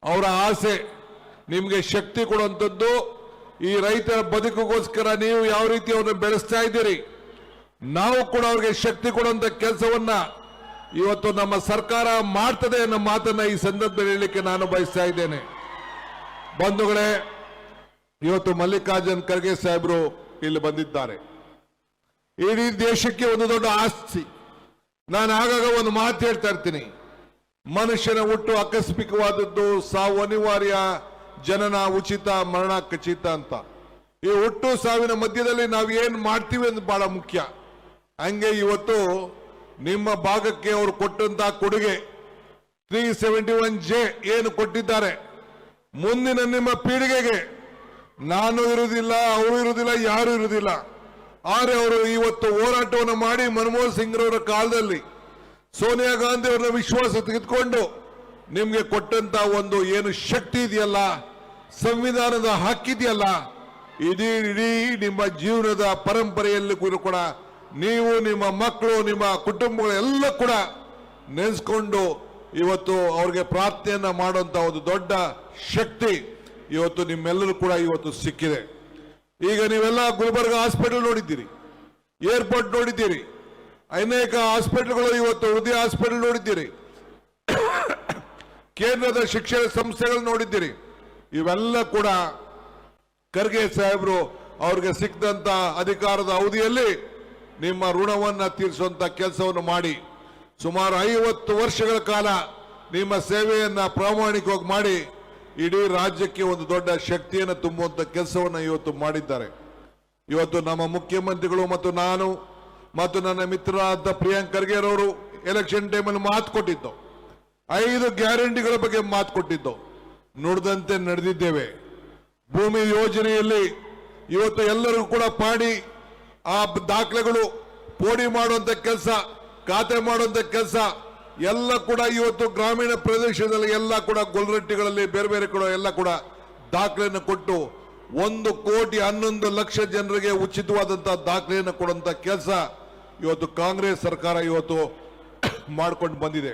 ಅವರ ಆಸೆ ನಿಮಗೆ ಶಕ್ತಿ ಕೊಡುವಂಥದ್ದು. ಈ ರೈತರ ಬದುಕಿಗೋಸ್ಕರ ನೀವು ಯಾವ ರೀತಿ ಅವರನ್ನು ಬೆಳೆಸ್ತಾ ಇದ್ದೀರಿ, ನಾವು ಕೂಡ ಅವರಿಗೆ ಶಕ್ತಿ ಕೊಡುವಂತ ಕೆಲಸವನ್ನ ಇವತ್ತು ನಮ್ಮ ಸರ್ಕಾರ ಮಾಡ್ತದೆ ಅನ್ನೋ ಮಾತನ್ನ ಈ ಸಂದರ್ಭದಲ್ಲಿ ಹೇಳಲಿಕ್ಕೆ ನಾನು ಬಯಸ್ತಾ ಇದ್ದೇನೆ. ಬಂಧುಗಳೇ, ಇವತ್ತು ಮಲ್ಲಿಕಾರ್ಜುನ್ ಖರ್ಗೆ ಸಾಹೇಬರು ಇಲ್ಲಿ ಬಂದಿದ್ದಾರೆ. ಇಡೀ ದೇಶಕ್ಕೆ ಒಂದು ದೊಡ್ಡ ಆಸ್ತಿ. ನಾನು ಆಗಾಗ ಒಂದು ಮಾತು ಹೇಳ್ತಾ ಇರ್ತೀನಿ, ಮನುಷ್ಯನ ಹುಟ್ಟು ಆಕಸ್ಮಿಕವಾದದ್ದು, ಸಾವು ಅನಿವಾರ್ಯ, ಜನನ ಉಚಿತ, ಮರಣ ಖಚಿತ ಅಂತ. ಈ ಹುಟ್ಟು ಸಾವಿನ ಮಧ್ಯದಲ್ಲಿ ನಾವು ಏನ್ ಮಾಡ್ತೀವಿ ಅಂತ ಬಹಳ ಮುಖ್ಯ. ಹಂಗೆ ಇವತ್ತು ನಿಮ್ಮ ಭಾಗಕ್ಕೆ ಅವರು ಕೊಟ್ಟಂತಹ ಕೊಡುಗೆ 371J ಏನು ಕೊಟ್ಟಿದ್ದಾರೆ, ಮುಂದಿನ ನಿಮ್ಮ ಪೀಳಿಗೆಗೆ ನಾನು ಇರುವುದಿಲ್ಲ, ಅವರು ಇರುವುದಿಲ್ಲ, ಯಾರು ಇರುವುದಿಲ್ಲ. ಆದರೆ ಅವರು ಇವತ್ತು ಹೋರಾಟವನ್ನು ಮಾಡಿ ಮನಮೋಹನ್ ಸಿಂಗ್ರವರ ಕಾಲದಲ್ಲಿ ಸೋನಿಯಾ ಗಾಂಧಿ ಅವರ ವಿಶ್ವಾಸ ತೆಗೆದುಕೊಂಡು ನಿಮ್ಗೆ ಕೊಟ್ಟಂತ ಒಂದು ಏನು ಶಕ್ತಿ ಇದೆಯಲ್ಲ, ಸಂವಿಧಾನದ ಹಕ್ಕಿದೆಯಲ್ಲ, ಇಡೀ ನಿಮ್ಮ ಜೀವನದ ಪರಂಪರೆಯಲ್ಲಿ ಕೂಡ ನೀವು, ನಿಮ್ಮ ಮಕ್ಕಳು, ನಿಮ್ಮ ಕುಟುಂಬಗಳು ಎಲ್ಲ ಕೂಡ ನೆನೆಸ್ಕೊಂಡು ಇವತ್ತು ಅವ್ರಿಗೆ ಪ್ರಾರ್ಥನೆಯನ್ನ ಮಾಡುವಂತ ಒಂದು ದೊಡ್ಡ ಶಕ್ತಿ ಇವತ್ತು ನಿಮ್ಮೆಲ್ಲರೂ ಕೂಡ ಇವತ್ತು ಸಿಕ್ಕಿದೆ. ಈಗ ನೀವೆಲ್ಲ ಗುಲ್ಬರ್ಗ ಹಾಸ್ಪಿಟಲ್ ನೋಡಿದ್ದೀರಿ, ಏರ್ಪೋರ್ಟ್ ನೋಡಿದ್ದೀರಿ, ಅನೇಕ ಹಾಸ್ಪಿಟಲ್ಗಳು ಇವತ್ತು ಹೃದಯ ಹಾಸ್ಪಿಟಲ್ ನೋಡಿದ್ದೀರಿ, ಕೇಂದ್ರದ ಶಿಕ್ಷಣ ಸಂಸ್ಥೆಗಳು ನೋಡಿದ್ದೀರಿ. ಇವೆಲ್ಲ ಕೂಡ ಖರ್ಗೆ ಸಾಹೇಬರು ಅವ್ರಿಗೆ ಸಿಕ್ಕದಂತ ಅಧಿಕಾರದ ಅವಧಿಯಲ್ಲಿ ನಿಮ್ಮ ಋಣವನ್ನ ತೀರಿಸುವಂತ ಕೆಲಸವನ್ನು ಮಾಡಿ ಸುಮಾರು 50 ವರ್ಷಗಳ ಕಾಲ ನಿಮ್ಮ ಸೇವೆಯನ್ನ ಪ್ರಾಮಾಣಿಕವಾಗಿ ಮಾಡಿ ಇಡೀ ರಾಜ್ಯಕ್ಕೆ ಒಂದು ದೊಡ್ಡ ಶಕ್ತಿಯನ್ನು ತುಂಬುವಂತ ಕೆಲಸವನ್ನು ಇವತ್ತು ಮಾಡಿದ್ದಾರೆ. ಇವತ್ತು ನಮ್ಮ ಮುಖ್ಯಮಂತ್ರಿಗಳು ಮತ್ತು ನಾನು ಮತ್ತು ನನ್ನ ಮಿತ್ರರಾದ ಪ್ರಿಯಾಂಕ್ ಖರ್ಗೆರವರು ಎಲೆಕ್ಷನ್ ಟೈಮಲ್ಲಿ ಮಾತು ಕೊಟ್ಟಿದ್ದು, 5 ಗ್ಯಾರಂಟಿಗಳ ಬಗ್ಗೆ ಮಾತು ಕೊಟ್ಟಿದ್ದು, ನುಡಿದಂತೆ ನಡೆದಿದ್ದೇವೆ. ಭೂಮಿ ಯೋಜನೆಯಲ್ಲಿ ಇವತ್ತು ಎಲ್ಲರಿಗೂ ಕೂಡ ಪಾಡಿ ಆ ದಾಖಲೆಗಳು ಪೋಡಿ ಮಾಡುವಂತ ಕೆಲಸ, ಖಾತೆ ಮಾಡುವಂತ ಕೆಲಸ ಎಲ್ಲ ಕೂಡ ಇವತ್ತು ಗ್ರಾಮೀಣ ಪ್ರದೇಶದಲ್ಲಿ ಎಲ್ಲ ಕೂಡ ಗೊಲ್ರಟ್ಟಿಗಳಲ್ಲಿ ಬೇರೆ ಬೇರೆ ಕೂಡ ಎಲ್ಲ ಕೂಡ ದಾಖಲೆಯನ್ನು ಕೊಟ್ಟು 1,11,00,000 ಜನರಿಗೆ ಉಚಿತವಾದಂತಹ ದಾಖಲೆಯನ್ನು ಕೊಡುವಂತ ಕೆಲಸ ಇವತ್ತು ಕಾಂಗ್ರೆಸ್ ಸರ್ಕಾರ ಇವತ್ತು ಮಾಡ್ಕೊಂಡು ಬಂದಿದೆ.